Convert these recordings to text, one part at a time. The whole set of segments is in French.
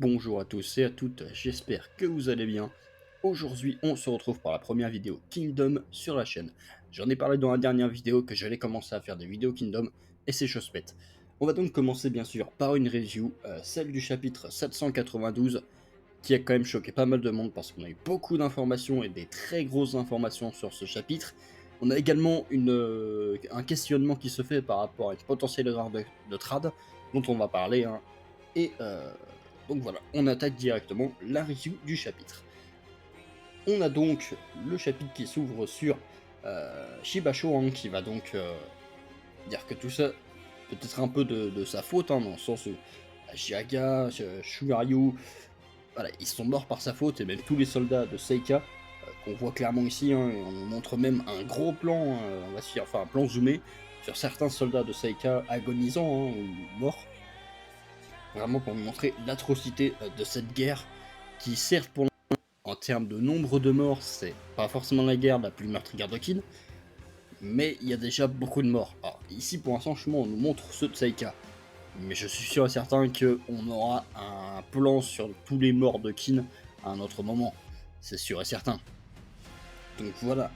Bonjour à tous et à toutes, j'espère que vous allez bien. Aujourd'hui, on se retrouve pour la première vidéo Kingdom sur la chaîne. J'en ai parlé dans la dernière vidéo que j'allais commencer à faire des vidéos Kingdom, et c'est chose faite. On va donc commencer bien sûr par une review, celle du chapitre 792, qui a quand même choqué pas mal de monde parce qu'on a eu beaucoup d'informations et des très grosses informations sur ce chapitre. On a également un questionnement qui se fait par rapport à une potentielle erreur de trad, dont on va parler, hein. Et donc voilà, on attaque directement la review du chapitre. On a donc le chapitre qui s'ouvre sur Shibasho, hein, qui va donc dire que tout ça peut être un peu de sa faute, hein, dans le sens où Jiaga, Shugaryu, voilà, ils sont morts par sa faute, et même tous les soldats de Seika, qu'on voit clairement ici, hein, et on nous montre même un gros plan, on va se dire, enfin un plan zoomé, sur certains soldats de Seika agonisants, hein, ou morts, vraiment pour nous montrer l'atrocité de cette guerre, qui certes pour en termes de nombre de morts, c'est pas forcément la guerre la plus meurtrière de Kin, mais il y a déjà beaucoup de morts. Alors ici pour l'instant, on nous montre ceux de Saika, mais je suis sûr et certain qu'on aura un plan sur tous les morts de Kin à un autre moment, c'est sûr et certain. Donc voilà,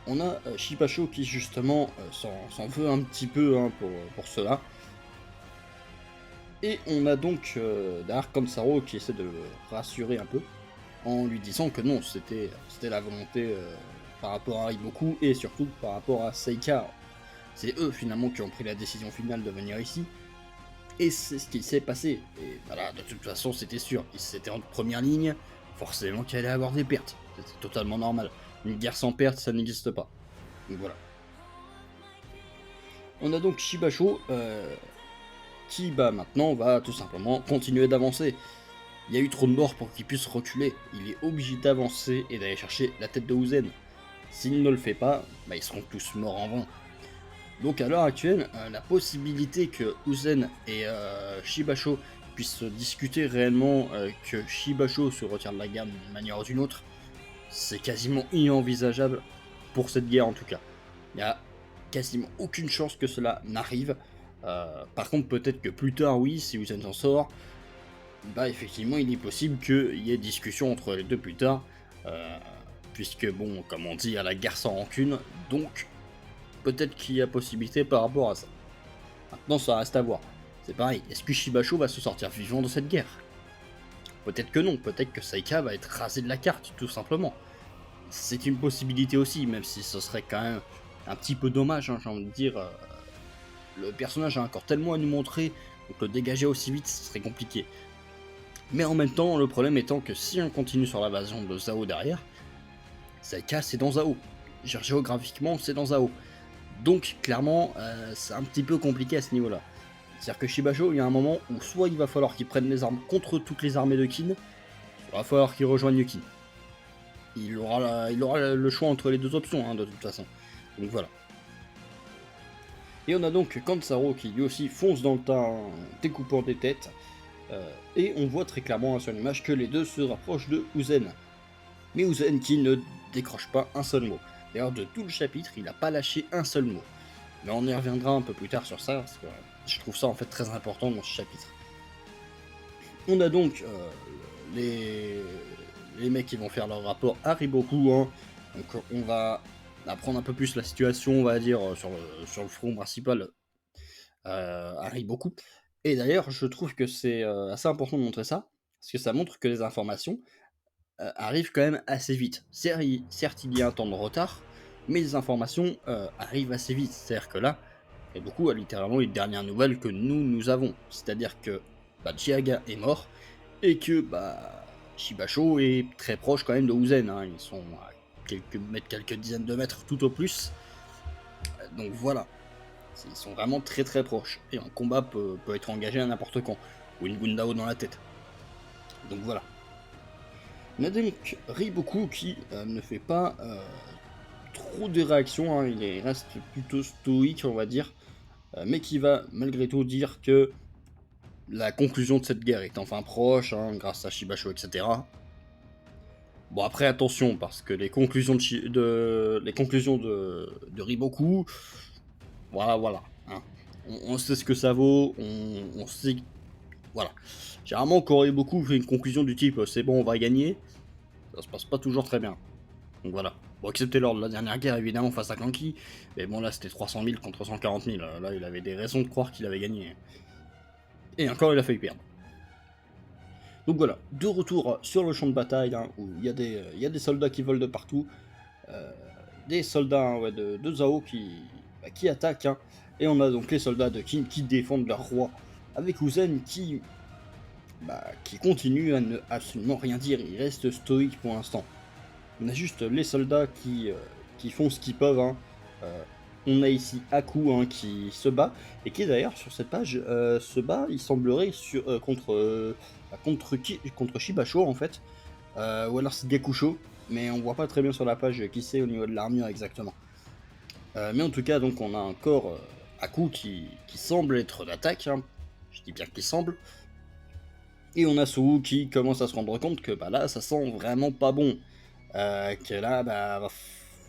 on a Shipasho qui justement s'en veut un petit peu, hein, pour cela. Et on a donc derrière Kansaro qui essaie de le rassurer un peu, en lui disant que non, c'était la volonté par rapport à Riboku et surtout par rapport à Seika. C'est eux finalement qui ont pris la décision finale de venir ici, et c'est ce qui s'est passé. Et voilà, de toute façon c'était sûr, c'était en première ligne, forcément qu'il allait avoir des pertes, c'était totalement normal. Une guerre sans pertes, ça n'existe pas. Donc voilà. On a donc Shibasho qui maintenant va tout simplement continuer d'avancer. Il y a eu trop de morts pour qu'il puisse reculer, il est obligé d'avancer et d'aller chercher la tête de Uzen. S'il ne le fait pas, ils seront tous morts en vain. Donc à l'heure actuelle, la possibilité que Uzen et Shibasho puissent discuter réellement, que Shibasho se retire de la guerre d'une manière ou d'une autre, c'est quasiment inenvisageable pour cette guerre en tout cas. Il n'y a quasiment aucune chance que cela n'arrive. Par contre, peut-être que plus tard, oui, si Uzen s'en sort, effectivement, il est possible qu'il y ait discussion entre les deux plus tard, euh, puisque, bon, comme on dit, à la guerre sans rancune, donc peut-être qu'il y a possibilité par rapport à ça. Maintenant, ça reste à voir. C'est pareil, est-ce que Shibasho va se sortir vivant de cette guerre? Peut-être que non, peut-être que Saika va être rasé de la carte, tout simplement. C'est une possibilité aussi, même si ce serait quand même un petit peu dommage, hein, j'ai envie de dire. Le personnage a encore tellement à nous montrer, donc le dégager aussi vite, ce serait compliqué. Mais en même temps, le problème étant que si on continue sur l'invasion de Zao derrière, Saika c'est dans Zao. Géographiquement, c'est dans Zao. Donc clairement, c'est un petit peu compliqué à ce niveau-là. C'est-à-dire que Shibasho, il y a un moment où soit il va falloir qu'il prenne les armes contre toutes les armées de Kin, soit il va falloir qu'il rejoigne Kin. Il aura le choix entre les deux options, hein, de toute façon. Donc voilà. Et on a donc Kansaro qui lui aussi fonce dans le tas en découpant des têtes. Et on voit très clairement, hein, sur l'image que les deux se rapprochent de Uzen. Mais Uzen qui ne décroche pas un seul mot. D'ailleurs, de tout le chapitre, il n'a pas lâché un seul mot. Mais on y reviendra un peu plus tard sur ça, parce que je trouve ça en fait très important dans ce chapitre. On a donc les... les mecs qui vont faire leur rapport à Riboku, hein. Donc on va apprendre un peu plus la situation, on va dire, sur le front principal à Riboku. Et d'ailleurs, je trouve que c'est assez important de montrer ça, parce que ça montre que les informations arrivent quand même assez vite. Certes, il y a un temps de retard, mais les informations arrivent assez vite. C'est-à-dire que là, et beaucoup a littéralement les dernières nouvelles que nous avons. C'est-à-dire que Chiaga est mort, et que Shibasho est très proche quand même de Uzen, hein. Ils sont à quelques dizaines de mètres tout au plus. Donc voilà, ils sont vraiment très très proches. Et un combat peut être engagé à n'importe quand, ou une Gundao dans la tête. Donc voilà. On a donc Riboku qui ne fait pas trop de réactions, hein. Il reste plutôt stoïque, on va dire, mais qui va malgré tout dire que la conclusion de cette guerre est enfin proche, hein, grâce à Shibasho, etc. Bon, après, attention, parce que les conclusions les conclusions de Riboku, voilà, hein. On sait ce que ça vaut, on sait, voilà. Généralement, beaucoup fait une conclusion du type c'est bon, on va gagner, ça se passe pas toujours très bien. Donc voilà. Bon, excepté lors de la dernière guerre, évidemment, face à Kanki. Mais bon, là, c'était 300 000 contre 140 000. Là, il avait des raisons de croire qu'il avait gagné. Et encore, il a failli perdre. Donc voilà, de retour sur le champ de bataille, hein, où il y a des soldats qui volent de partout. euh, des soldats hein, ouais, de Zhao qui attaquent. Hein, et on a donc les soldats de Qin qui défendent leur roi. Avec Uzen qui continue à ne absolument rien dire. Il reste stoïque pour l'instant. On a juste les soldats qui font ce qu'ils peuvent. Hein. Euh, on a ici Aku hein, qui se bat, et qui d'ailleurs sur cette page se bat, il semblerait, contre Shibasho en fait, ou alors c'est Gakusho, mais on voit pas très bien sur la page qui c'est au niveau de l'armure exactement. Mais en tout cas, donc on a encore Aku qui semble être d'attaque, hein. Je dis bien qu'il semble, et on a Sou qui commence à se rendre compte que bah, là ça sent vraiment pas bon. Que là, bah,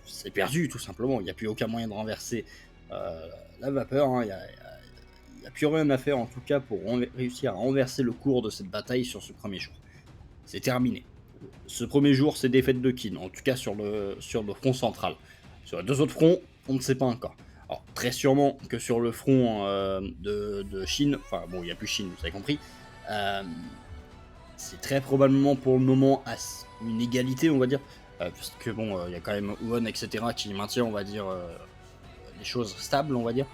c'est perdu tout simplement. Il n'y a plus aucun moyen de renverser la vapeur. Hein. Il n'y a plus rien à faire en tout cas pour réussir à renverser le cours de cette bataille sur ce premier jour. C'est terminé. Ce premier jour, c'est défaite de Qin, en tout cas sur le front central. Sur les deux autres fronts, on ne sait pas encore. Alors, très sûrement que sur le front de Chine, enfin bon, il n'y a plus Chine, vous avez compris, c'est très probablement pour le moment à une égalité, on va dire, parce que bon, il y a quand même Won, etc., qui maintient, on va dire, les choses stables, on va dire.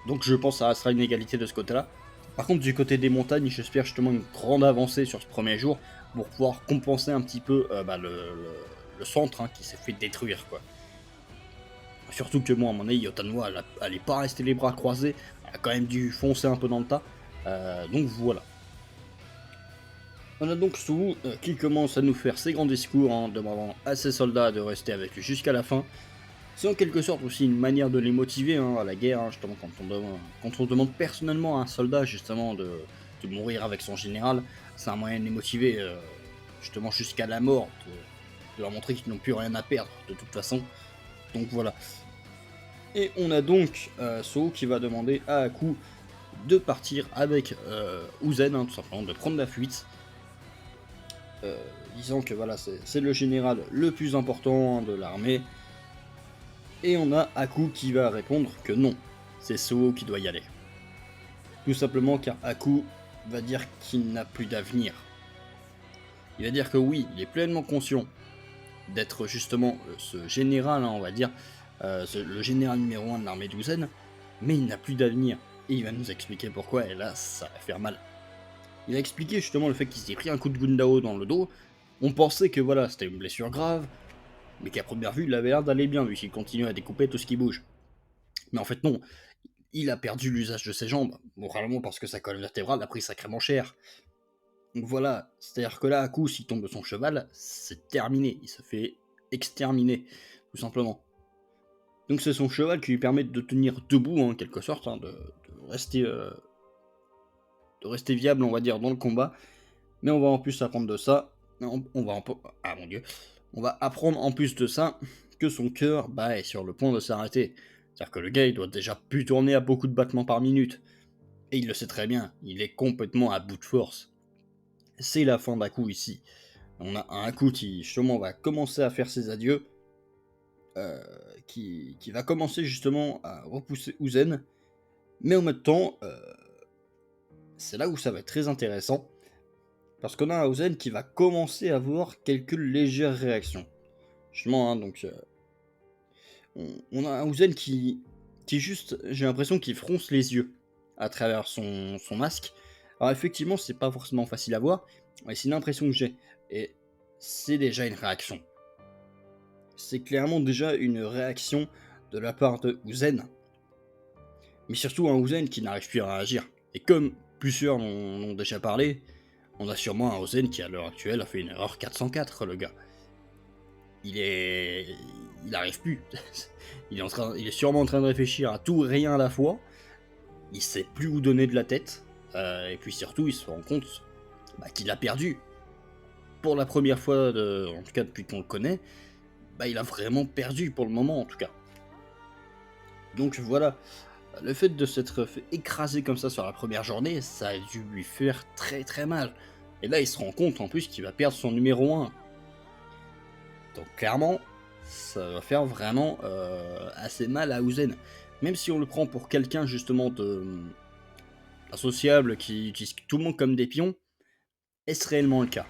Donc je pense que ça sera une égalité de ce côté-là. Par contre, du côté des montagnes, j'espère justement une grande avancée sur ce premier jour pour pouvoir compenser un petit peu le centre hein, qui s'est fait détruire, quoi. Surtout que moi, à mon avis, Yotanwa, elle n'est pas restée les bras croisés, elle a quand même dû foncer un peu dans le tas. Donc voilà. On a donc Su qui commence à nous faire ses grands discours en demandant à ses soldats de rester avec lui jusqu'à la fin. C'est en quelque sorte aussi une manière de les motiver hein, à la guerre, hein, justement quand on demande personnellement à un soldat justement de mourir avec son général, c'est un moyen de les motiver justement jusqu'à la mort, de leur montrer qu'ils n'ont plus rien à perdre de toute façon. Donc voilà. Et on a donc So qui va demander à Aku de partir avec Uzen, hein, tout simplement, de prendre la fuite. Disant que voilà, c'est le général le plus important de l'armée. Et on a Aku qui va répondre que non, c'est So qui doit y aller. Tout simplement car Aku va dire qu'il n'a plus d'avenir. Il va dire que oui, il est pleinement conscient d'être justement ce général, hein, on va dire, le général numéro 1 de l'armée d'Uzen, mais il n'a plus d'avenir. Et il va nous expliquer pourquoi, et là, ça va faire mal. Il a expliqué justement le fait qu'il s'est pris un coup de Gundao dans le dos. On pensait que voilà, c'était une blessure grave, mais qu'à première vue, il avait l'air d'aller bien, vu qu'il continue à découper tout ce qui bouge. Mais en fait, non. Il a perdu l'usage de ses jambes, moralement parce que sa colonne vertébrale a pris sacrément cher. Donc voilà, c'est-à-dire que là, à coup, s'il tombe de son cheval, c'est terminé. Il se fait exterminer, tout simplement. Donc c'est son cheval qui lui permet de tenir debout, en quelque sorte, hein, de rester viable, on va dire, dans le combat. Mais on va en plus apprendre de ça. Ah mon dieu. On va apprendre en plus de ça que son cœur est sur le point de s'arrêter. C'est-à-dire que le gars, il doit déjà plus tourner à beaucoup de battements par minute. Et il le sait très bien, il est complètement à bout de force. C'est la fin d'Aku ici. On a un Aku qui, justement, va commencer à faire ses adieux. Qui va commencer, justement, à repousser Uzen. Mais en même temps, c'est là où ça va être très intéressant. Parce qu'on a un Uzen qui va commencer à avoir quelques légères réactions. Justement, hein, donc... on a un Uzen qui juste, j'ai l'impression qu'il fronce les yeux à travers son masque. Alors effectivement, c'est pas forcément facile à voir, mais c'est l'impression que j'ai. Et c'est déjà une réaction. C'est clairement déjà une réaction de la part de Uzen. Mais surtout un Uzen qui n'arrive plus à réagir. Et comme plusieurs en ont déjà parlé, on a sûrement un Uzen qui à l'heure actuelle a fait une erreur 404, le gars. Il arrive plus. Il est sûrement en train de réfléchir à tout et rien à la fois. Il sait plus où donner de la tête. Et puis surtout, il se rend compte qu'il a perdu. Pour la première fois, en tout cas depuis qu'on le connaît, il a vraiment perdu pour le moment en tout cas. Donc voilà. Le fait de s'être fait écraser comme ça sur la première journée, ça a dû lui faire très très mal. Et là, il se rend compte en plus qu'il va perdre son numéro 1. Donc clairement, ça va faire vraiment assez mal à Uzen. Même si on le prend pour quelqu'un justement de insociable qui utilise tout le monde comme des pions, est-ce réellement le cas?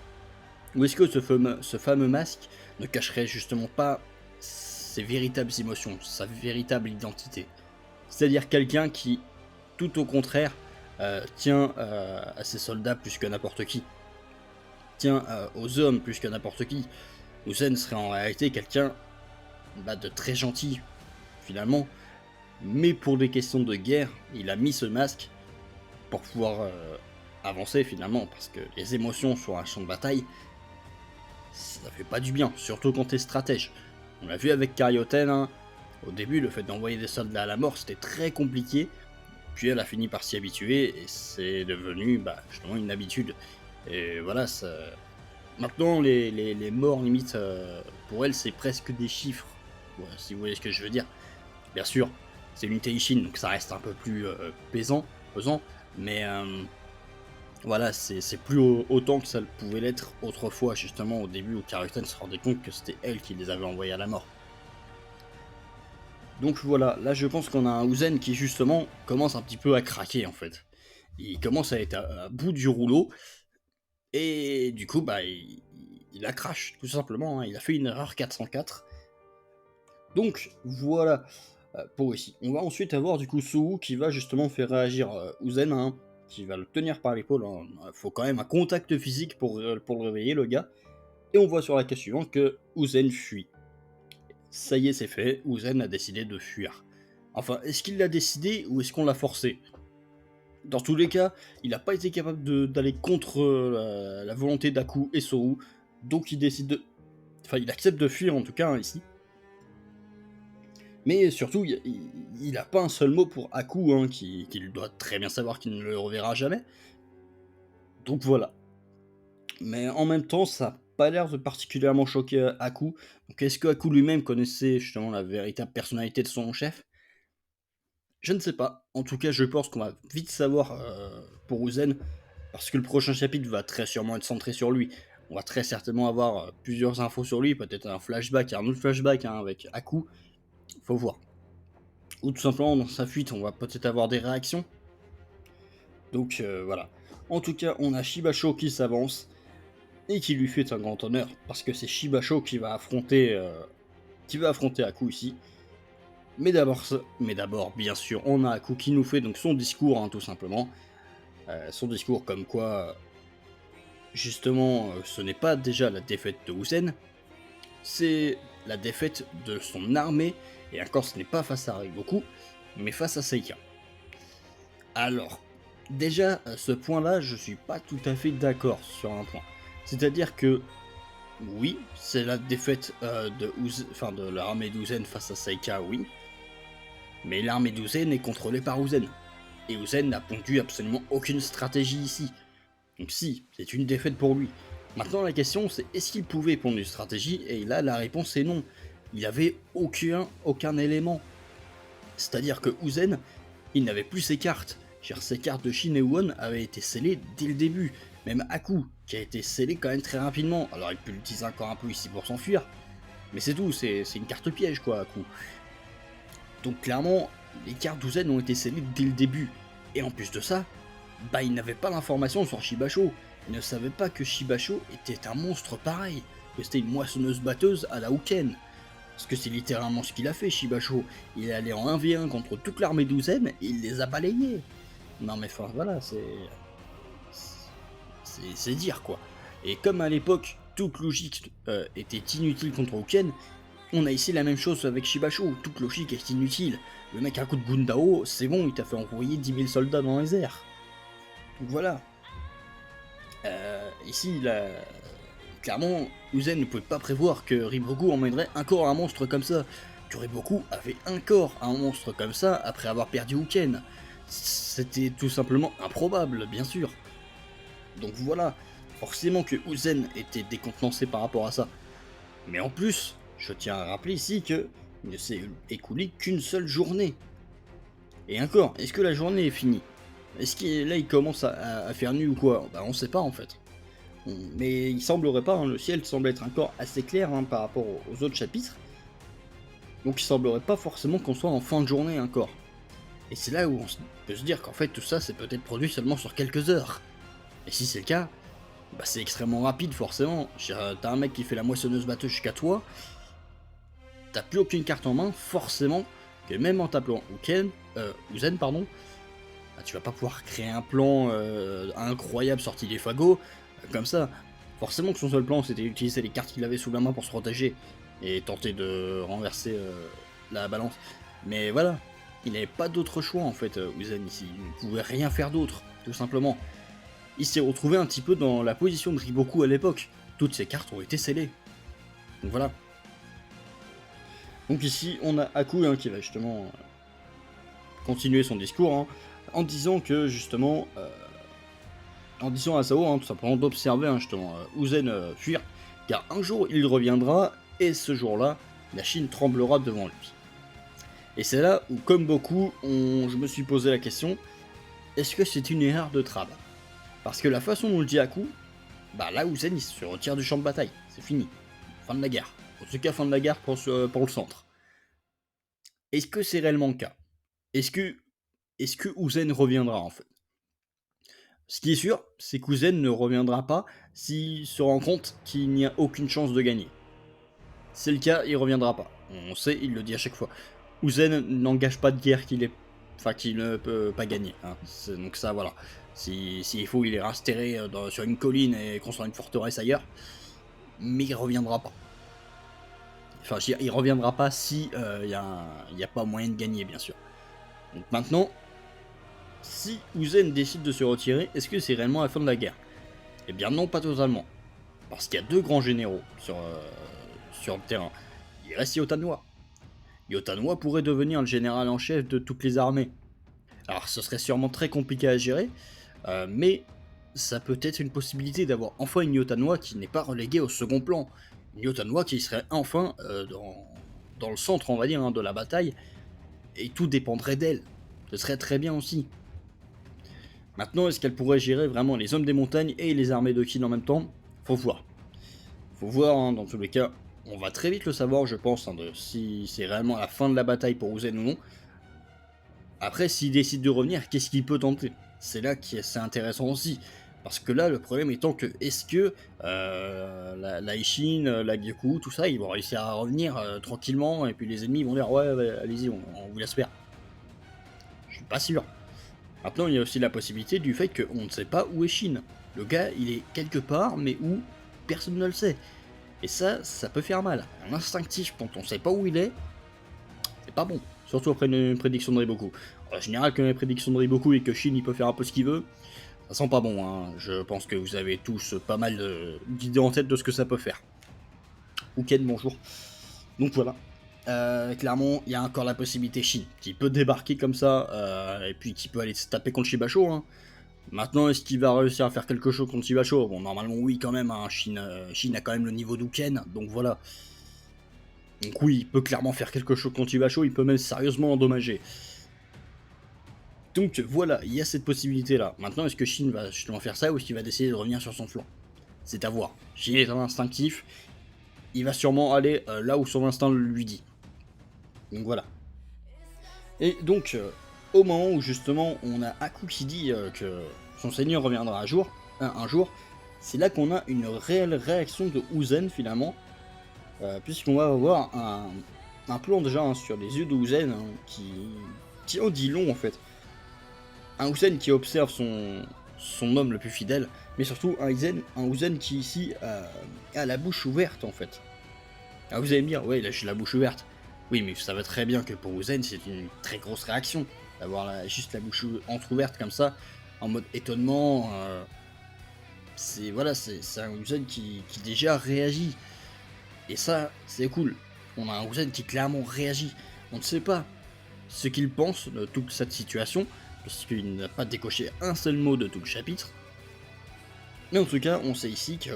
Ou est-ce que ce fameux masque ne cacherait justement pas ses véritables émotions, sa véritable identité? C'est-à-dire quelqu'un qui, tout au contraire, tient à ses soldats plus que n'importe qui, tient aux hommes plus que n'importe qui. Uzen serait en réalité quelqu'un de très gentil, finalement, mais pour des questions de guerre, il a mis ce masque pour pouvoir avancer finalement, parce que les émotions sur un champ de bataille, ça fait pas du bien, surtout quand t'es stratège. On l'a vu avec Carioten, hein. Au début, le fait d'envoyer des soldats à la mort, c'était très compliqué, puis elle a fini par s'y habituer, et c'est devenu justement une habitude. Et voilà, ça... Maintenant, les morts, limite, pour elle, c'est presque des chiffres, ouais, si vous voyez ce que je veux dire. Bien sûr, c'est une Teishin, donc ça reste un peu plus pesant, mais voilà, c'est plus autant que ça pouvait l'être autrefois, justement, au début, où Karutan se rendait compte que c'était elle qui les avait envoyés à la mort. Donc voilà, là je pense qu'on a un Uzen qui, justement, commence un petit peu à craquer, en fait. Il commence à être à bout du rouleau, et du coup, il a crash, tout simplement, hein. Il a fait une erreur 404. Donc voilà, pour ici. On va ensuite avoir du coup Suhu qui va justement faire réagir Uzen, hein, qui va le tenir par l'épaule. Hein. Faut quand même un contact physique pour le réveiller, le gars. Et on voit sur la case suivante que Uzen fuit. Ça y est, c'est fait, Uzen a décidé de fuir. Enfin, est-ce qu'il l'a décidé ou est-ce qu'on l'a forcé? Dans tous les cas, il n'a pas été capable d'aller contre la volonté d'Aku et Sohu, donc il décide de... Enfin, il accepte de fuir en tout cas, hein, ici. Mais surtout, il a pas un seul mot pour Aku, hein, qu'il doit très bien savoir qu'il ne le reverra jamais. Donc voilà. Mais en même temps, ça n'a pas l'air de particulièrement choquer Aku. Donc est-ce que Aku lui-même connaissait justement la véritable personnalité de son chef? Je ne sais pas. En tout cas, je pense qu'on va vite savoir pour Uzen, parce que le prochain chapitre va très sûrement être centré sur lui. On va très certainement avoir plusieurs infos sur lui, peut-être un flashback, un autre flashback hein, avec Aku. Faut voir. Ou tout simplement dans sa fuite, on va peut-être avoir des réactions. Donc voilà. En tout cas, on a Shibasho qui s'avance et qui lui fait un grand honneur parce que c'est Shibasho qui va affronter Aku ici. Mais d'abord, bien sûr, on a Aku qui nous fait donc son discours, hein, tout simplement. Son discours comme quoi, justement, ce n'est pas déjà la défaite de Uzen, c'est la défaite de son armée, et encore ce n'est pas face à Rigoku, mais face à Seika. Alors, déjà, à ce point-là, je suis pas tout à fait d'accord sur un point. C'est-à-dire que, oui, c'est la défaite de l'armée d'Uzen face à Seika, oui, mais l'armée d'Uzen est contrôlée par Uzen. Et Uzen n'a pondu absolument aucune stratégie ici. Donc si, c'est une défaite pour lui. Maintenant la question c'est est-ce qu'il pouvait pondre une stratégie? Et là la réponse est non. Il avait aucun élément. C'est-à-dire que Uzen, il n'avait plus ses cartes. Ses cartes de Shin et Won avaient été scellées dès le début. Même Aku, qui a été scellé quand même très rapidement. Alors il peut l'utiliser encore un peu ici pour s'enfuir. Mais c'est tout, c'est une carte piège quoi, Aku. Donc clairement, les cartes d'Uzen ont été scellées dès le début. Et en plus de ça, il n'avait pas d'informations sur Shibasho. Il ne savait pas que Shibasho était un monstre pareil, que c'était une moissonneuse-batteuse à la Uken. Parce que c'est littéralement ce qu'il a fait, Shibasho. Il est allé en 1v1 contre toute l'armée d'Uzen et il les a balayés. Non mais enfin voilà, c'est dire quoi. Et comme à l'époque, toute logique était inutile contre Uken, on a ici la même chose avec Shibasho, toute logique est inutile. Le mec à coup de Gundao, c'est bon, il t'a fait envoyer 10 000 soldats dans les airs. Donc voilà. Ici, clairement, Uzen ne pouvait pas prévoir que Riboku emmènerait encore un monstre comme ça. Que Riboku avait encore un monstre comme ça après avoir perdu Uken. C'était tout simplement improbable, bien sûr. Donc voilà, forcément que Uzen était décontenancé par rapport à ça. Mais en plus, je tiens à rappeler ici que il ne s'est écoulé qu'une seule journée. Et encore, est-ce que la journée est finie? Est-ce qu'il là il commence à faire nuit ou quoi? Bah on sait pas en fait. Mais il semblerait pas, hein, le ciel semble être encore assez clair hein, par rapport aux autres chapitres. Donc il semblerait pas forcément qu'on soit en fin de journée encore. Et c'est là où on peut se dire qu'en fait tout ça c'est peut-être produit seulement sur quelques heures. Et si c'est le cas, bah c'est extrêmement rapide forcément. T'as un mec qui fait la moissonneuse batteuse jusqu'à toi, t'as plus aucune carte en main, forcément, que même en t'appelant Uzen, pardon, bah, tu vas pas pouvoir créer un plan incroyable sorti des fagots, comme ça. Forcément que son seul plan c'était d'utiliser les cartes qu'il avait sous la main pour se protéger, et tenter de renverser la balance. Mais voilà, il n'avait pas d'autre choix en fait, Uzen ici, il ne pouvait rien faire d'autre, tout simplement. Il s'est retrouvé un petit peu dans la position de Riboku à l'époque, toutes ses cartes ont été scellées. Donc voilà. Donc ici, on a Aku hein, qui va justement continuer son discours hein, en disant que justement, en disant à Sao hein, tout simplement d'observer hein, justement Uzen fuir, car un jour il reviendra et ce jour-là, la Chine tremblera devant lui. Et c'est là où, comme beaucoup, je me suis posé la question, est-ce que c'est une erreur de trad? Parce que la façon dont le dit Aku, bah là Uzen il se retire du champ de bataille, c'est fini, fin de la guerre. En tout cas, fin de la guerre pour le centre. Est-ce que c'est réellement le cas? Est-ce que Uzen reviendra en fait? Ce qui est sûr, c'est qu'Uzen ne reviendra pas s'il se rend compte qu'il n'y a aucune chance de gagner. C'est le cas, il reviendra pas. On sait, il le dit à chaque fois. Uzen n'engage pas de guerre qu'il ne peut pas gagner. Hein. Donc ça, voilà. S'il faut, il ira se terrer sur une colline et construire une forteresse ailleurs. Mais il reviendra pas. Enfin, il reviendra pas si il n'y a pas moyen de gagner, bien sûr. Donc maintenant, si Uzen décide de se retirer, est-ce que c'est réellement la fin de la guerre? Eh bien non, pas totalement. Parce qu'il y a deux grands généraux sur le terrain. Il reste Yotanwa. Yotanwa pourrait devenir le général en chef de toutes les armées. Alors ce serait sûrement très compliqué à gérer, mais ça peut être une possibilité d'avoir enfin une Yotanwa qui n'est pas reléguée au second plan. Une Yotanwa qui serait enfin dans le centre, on va dire, hein, de la bataille, et tout dépendrait d'elle. Ce serait très bien aussi. Maintenant, est-ce qu'elle pourrait gérer vraiment les hommes des montagnes et les armées de Qin en même temps? Faut voir. Faut voir, hein, dans tous les cas, on va très vite le savoir, je pense, hein, de si c'est réellement la fin de la bataille pour Uzen ou non. Après, s'il décide de revenir, qu'est-ce qu'il peut tenter? C'est là qui c'est intéressant aussi. Parce que là, le problème étant que, est-ce que la Ishin, la Gyaku, tout ça, ils vont réussir à revenir tranquillement, et puis les ennemis vont dire, ouais, allez-y, on vous laisse faire. Je suis pas sûr. Maintenant, il y a aussi la possibilité du fait qu'on ne sait pas où est Shin. Le gars, il est quelque part, mais où, personne ne le sait. Et ça peut faire mal. Un instinctif, quand on sait pas où il est, c'est pas bon. Surtout après une prédiction de Riboku. En général, quand il y a une prédiction de Riboku et que Shin il peut faire un peu ce qu'il veut, ça sent pas bon. Hein. Je pense que vous avez tous pas mal d'idées en tête de ce que ça peut faire. Ou Ken, bonjour. Donc voilà. Clairement, il y a encore la possibilité Shin qui peut débarquer comme ça et puis qui peut aller se taper contre Shibasho. Hein. Maintenant, est-ce qu'il va réussir à faire quelque chose contre Shibasho? Bon, normalement, oui, quand même. Hein. Shin a quand même le niveau d'Uken, donc voilà. Donc oui, il peut clairement faire quelque chose contre Shibasho, il peut même sérieusement endommager. Donc voilà, il y a cette possibilité-là. Maintenant, est-ce que Shin va justement faire ça ou est-ce qu'il va décider de revenir sur son flanc? C'est à voir. Shin est un instinctif, il va sûrement aller là où son instinct lui dit. Donc voilà. Et donc, au moment où justement on a Aku qui dit que son seigneur reviendra un jour, c'est là qu'on a une réelle réaction de Uzen finalement, puisqu'on va avoir un plan déjà hein, sur les yeux de Uzen hein, qui en dit long en fait. Un Uzen qui observe son homme le plus fidèle, mais surtout un Uzen qui ici a la bouche ouverte en fait. Alors vous allez me dire, ouais, là j'ai la bouche ouverte. Oui, mais ça va très bien que pour Uzen, c'est une très grosse réaction. D'avoir juste la bouche entrouverte comme ça, en mode étonnement. C'est un Uzen qui déjà réagit. Et ça, c'est cool. On a un Uzen qui clairement réagit. On ne sait pas ce qu'il pense de toute cette situation, parce qu'il n'a pas décoché un seul mot de tout le chapitre. Mais en tout cas, on sait ici que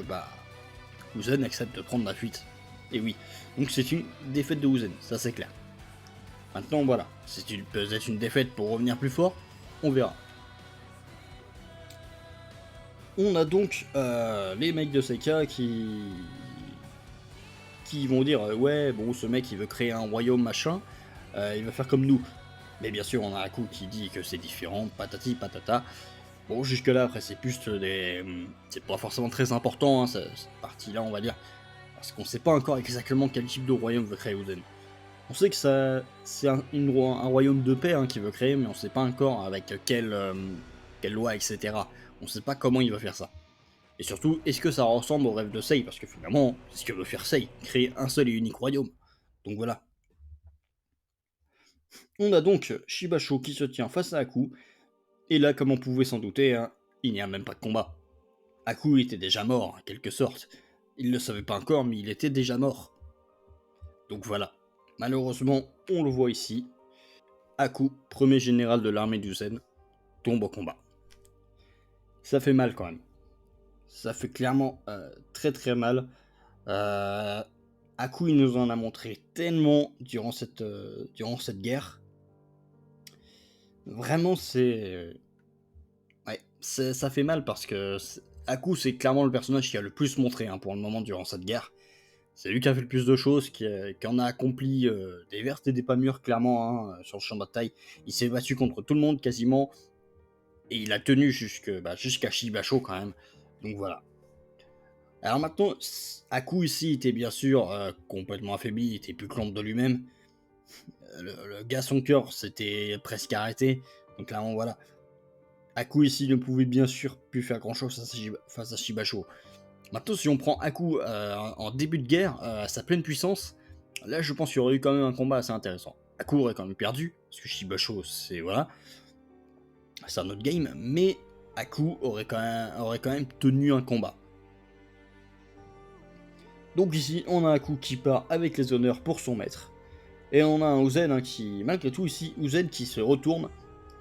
Uzen accepte de prendre la fuite. Et oui, donc c'est une défaite de Uzen, ça c'est clair. Maintenant, voilà, c'est peut-être une défaite pour revenir plus fort, on verra. On a donc les mecs de Seika qui vont dire ouais, bon, ce mec il veut créer un royaume machin, il va faire comme nous. Mais bien sûr, on a Aku qui dit que c'est différent, patati patata. Bon, jusque-là, après, c'est plus des. C'est pas forcément très important, hein, cette partie-là, on va dire. Parce qu'on sait pas encore exactement quel type de royaume veut créer Oden. On sait que c'est un royaume de paix hein, qu'il veut créer, mais on sait pas encore avec quelle loi, etc. On sait pas comment il va faire ça. Et surtout, est-ce que ça ressemble au rêve de Sei? Parce que finalement, c'est ce que veut faire Sei, créer un seul et unique royaume. Donc voilà. On a donc Shibasho qui se tient face à Aku, et là, comme on pouvait s'en douter, hein, il n'y a même pas de combat. Aku était déjà mort, en quelque sorte. Il ne le savait pas encore, mais il était déjà mort. Donc voilà. Malheureusement, on le voit ici. Aku, premier général de l'armée du Zen, tombe au combat. Ça fait mal quand même. Ça fait clairement très très mal. Aku, il nous en a montré tellement durant cette guerre. Vraiment, ouais, ça fait mal parce que Aku, c'est clairement le personnage qui a le plus montré hein, pour le moment durant cette guerre. C'est lui qui a fait le plus de choses, qui en a accompli des vertes et des pas mûres, clairement, hein, sur le champ de bataille. Il s'est battu contre tout le monde, quasiment, et il a tenu jusqu'à Shibasho, quand même. Donc voilà. Alors maintenant, Aku, ici, était bien sûr complètement affaibli, il était plus que l'ombre de lui-même. Le gars, son cœur, s'était presque arrêté. Donc clairement, voilà. Aku, ici, ne pouvait bien sûr plus faire grand-chose face à Shibasho. Maintenant, si on prend Aku en début de guerre, à sa pleine puissance, là je pense qu'il y aurait eu quand même un combat assez intéressant. Aku aurait quand même perdu, parce que Shibasho, c'est voilà, c'est un autre game, mais Aku aurait quand même tenu un combat. Donc ici, on a Aku qui part avec les honneurs pour son maître, et on a un Uzen hein, qui, malgré tout ici, Uzen qui se retourne,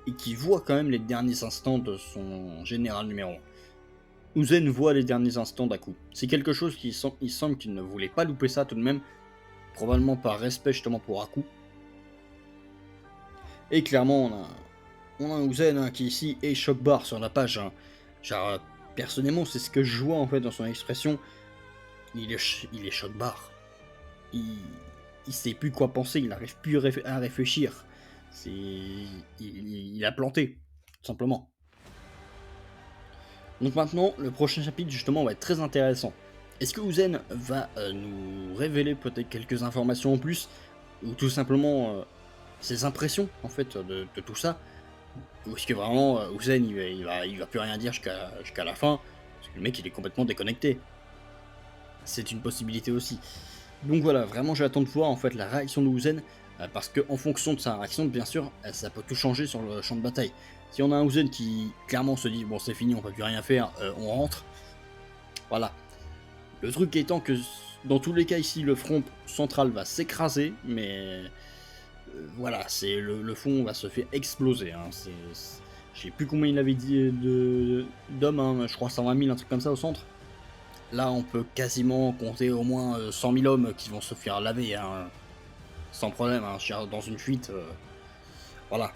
et qui voit quand même les derniers instants de son général numéro 1. Uzen voit les derniers instants d'Aku. C'est quelque chose il semble qu'il ne voulait pas louper ça tout de même, probablement par respect justement pour Aku. Et clairement, on a un Uzen hein, qui ici est choc bar sur la page. Hein. Genre, personnellement, c'est ce que je vois en fait dans son expression. Il est choc bar. Il sait plus quoi penser, il n'arrive plus à réfléchir. Il a planté, tout simplement. Donc maintenant, le prochain chapitre justement va être très intéressant. Est-ce que Uzen va nous révéler peut-être quelques informations en plus, ou tout simplement ses impressions en fait de tout ça, ou est-ce que vraiment Uzen il va plus rien dire jusqu'à la fin, parce que le mec il est complètement déconnecté. C'est une possibilité aussi. Donc voilà, vraiment j'attends de voir en fait la réaction de Uzen, parce que en fonction de sa réaction, bien sûr, ça peut tout changer sur le champ de bataille. Si on a un Uzen qui clairement se dit bon c'est fini, on peut plus rien faire, on rentre, voilà. Le truc étant que dans tous les cas ici le front central va s'écraser, mais voilà, c'est le fond va se faire exploser. Hein. Je sais plus combien il avait dit d'hommes, hein, je crois 120 000, un truc comme ça au centre. Là, on peut quasiment compter au moins 100 000 hommes qui vont se faire laver, hein, sans problème, hein, dans une fuite. Voilà.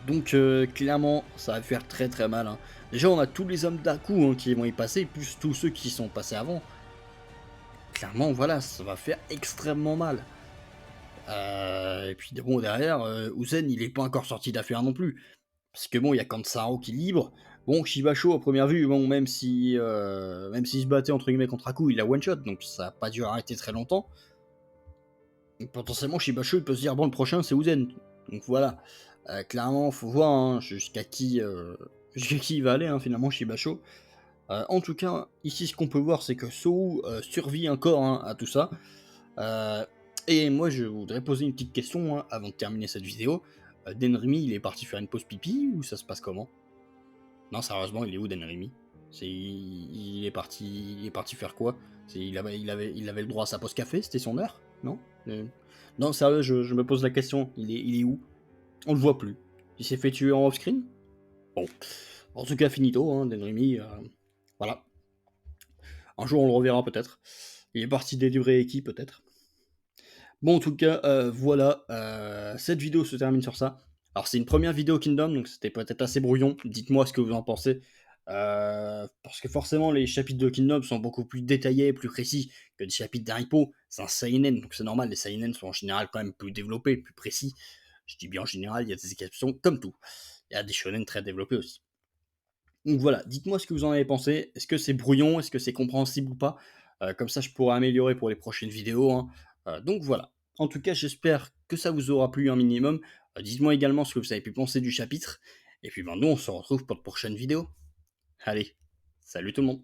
Donc, clairement, ça va faire très très mal. Hein. Déjà, on a tous les hommes d'Aku hein, qui vont y passer, plus tous ceux qui sont passés avant. Clairement, voilà, ça va faire extrêmement mal. Et puis, bon, derrière, Uzen, il est pas encore sorti d'affaire non plus. Parce que bon, il y a Kansaro qui est libre. Bon, Shibasho, à première vue, bon, même s'il se battait entre guillemets contre Aku, il a one shot, donc ça n'a pas dû arrêter très longtemps. Donc, potentiellement, Shibasho, il peut se dire, bon, le prochain, c'est Uzen. Donc voilà. Clairement, faut voir hein, jusqu'à qui il va aller, hein, finalement, Shibasho. En tout cas, ici, ce qu'on peut voir, c'est que Sou survit encore hein, à tout ça. Et moi, je voudrais poser une petite question hein, avant de terminer cette vidéo. Denrimi, il est parti faire une pause pipi ou ça se passe comment? Non, sérieusement, il est où Denrimi? Il est parti faire quoi? Il avait le droit à sa pause café, c'était son heure? Non? Non, sérieux, je me pose la question. Il est où? On le voit plus. Il s'est fait tuer en off-screen? Bon. En tout cas, finito, hein, Denrimi. Voilà. Un jour, on le reverra peut-être. Il est parti délivrer Eki, peut-être. Bon, en tout cas, voilà, cette vidéo se termine sur ça. Alors c'est une première vidéo Kingdom, donc c'était peut-être assez brouillon. Dites-moi ce que vous en pensez. Parce que forcément les chapitres de Kingdom sont beaucoup plus détaillés, plus précis que des chapitres d'Haripo. C'est un seinen, donc c'est normal, les seinen sont en général quand même plus développés, plus précis. Je dis bien en général, il y a des exceptions comme tout. Il y a des shonen très développés aussi. Donc voilà, dites-moi ce que vous en avez pensé. Est-ce que c'est brouillon? Est-ce que c'est compréhensible ou pas? Comme ça, je pourrais améliorer pour les prochaines vidéos, hein. Donc voilà. En tout cas, j'espère que ça vous aura plu un minimum. Dites-moi également ce que vous avez pu penser du chapitre. Et puis ben, nous, on se retrouve pour de prochaines vidéos. Allez, salut tout le monde.